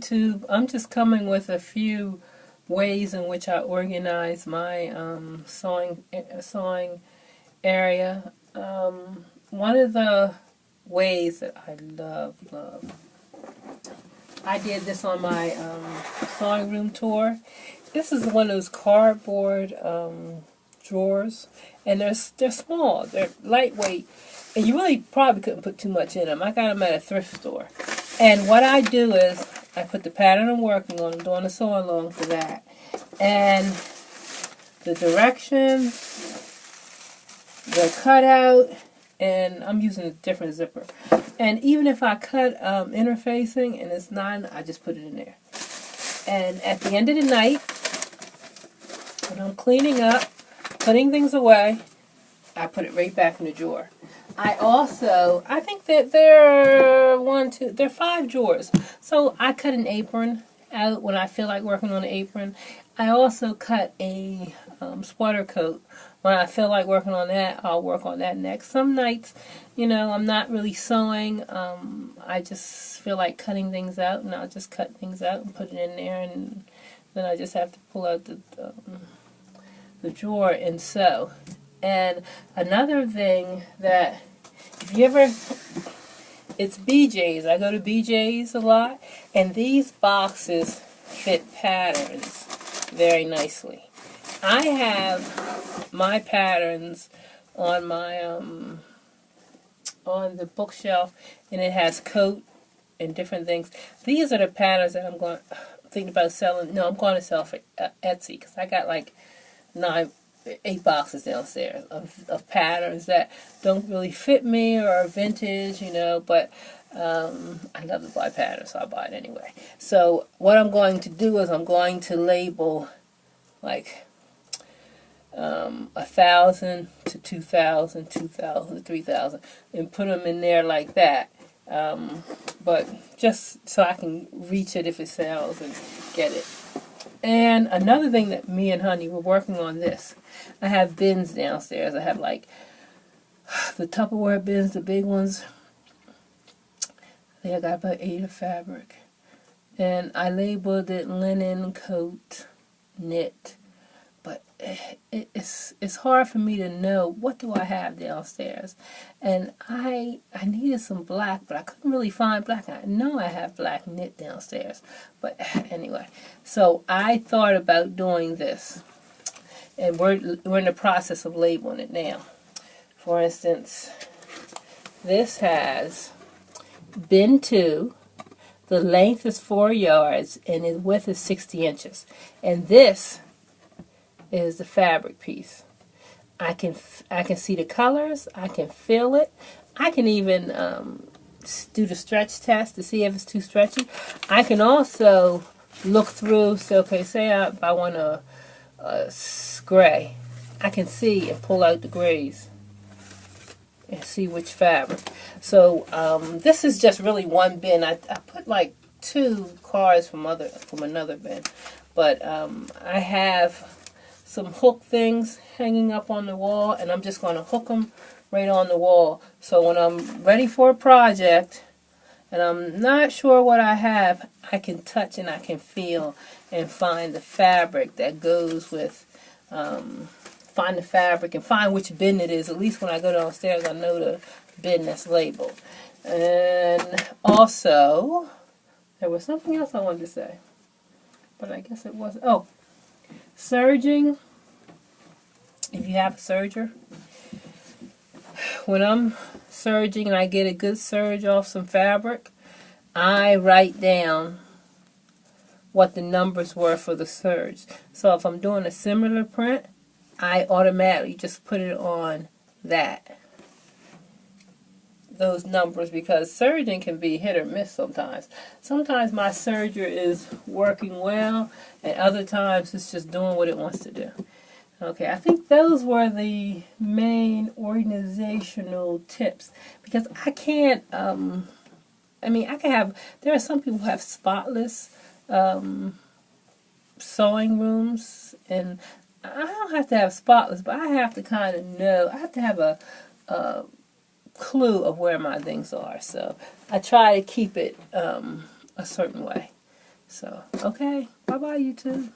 YouTube. I'm just coming with a few ways in which I organize my sewing area. One of the ways that I love, I did this on my sewing room tour. This is one of those cardboard drawers, and they're small, they're lightweight, and you really probably couldn't put too much in them. I got them at a thrift store. And what I do is I put the pattern I'm working on. I'm doing a sew along for that. And the directions, the cutout, and I'm using a different zipper. And even if I cut interfacing and it's not, I just put it in there. And at the end of the night, when I'm cleaning up, putting things away, I put it right back in the drawer. I think that there are 5 drawers. So I cut an apron out when I feel like working on an apron. I also cut a sweater coat. When I feel like working on that, I'll work on that next. Some nights, I'm not really sewing. I just feel like cutting things out, and I'll just cut things out and put it in there, and then I just have to pull out the drawer and sew. And another thing that, if you ever, it's BJ's. I go to BJ's a lot, and these boxes fit patterns very nicely. I have my patterns on my on the bookshelf, and it has coat and different things. These are the patterns that I'm thinking about selling. No, I'm going to sell for Etsy, because I got like 8 boxes downstairs of patterns that don't really fit me or are vintage, but I love to buy patterns, so I buy it anyway. So what I'm going to do is I'm going to label like 1,000 to 2,000, 2,000 to 3,000, and put them in there like that. But just so I can reach it if it sells and get it. And another thing that me and Honey were working on this. I have bins downstairs. I have like the Tupperware bins, the big ones. I think I got about 8 of fabric. And I labeled it linen, coat, knit. But it's hard for me to know what do I have downstairs. And I needed some black, but I couldn't really find black. I know I have black knit downstairs. But anyway, so I thought about doing this. And we're in the process of labeling it now. For instance, this has bin 2. The length is 4 yards, and the width is 60 inches. And this is the fabric piece. I can see the colors. I can feel it. I can even do the stretch test to see if it's too stretchy. I can also look through. So, okay, say if I want a gray, I can see and pull out the grays and see which fabric. So this is just really one bin. I put like 2 cards from another bin, but I have some hook things hanging up on the wall, and I'm just going to hook them right on the wall. So when I'm ready for a project and I'm not sure what I have, I can touch and I can feel and find the fabric that goes with, find the fabric and find which bin it is. At least when I go downstairs, I know the bin that's labeled. And also, there was something else I wanted to say, but I guess it wasn't. Oh, serging. If you have a serger, when I'm serging and I get a good serge off some fabric, I write down what the numbers were for the serge. So if I'm doing a similar print, I automatically just put it on those numbers, because serging can be hit or miss sometimes. Sometimes my serger is working well, and other times it's just doing what it wants to do. Okay, I think those were the main organizational tips, because I can't, I can have, there are some people who have spotless sewing rooms, and I don't have to have spotless, but I have to kind of know, I have to have a clue of where my things are. So I try to keep it a certain way. So, okay. Bye-bye, YouTube.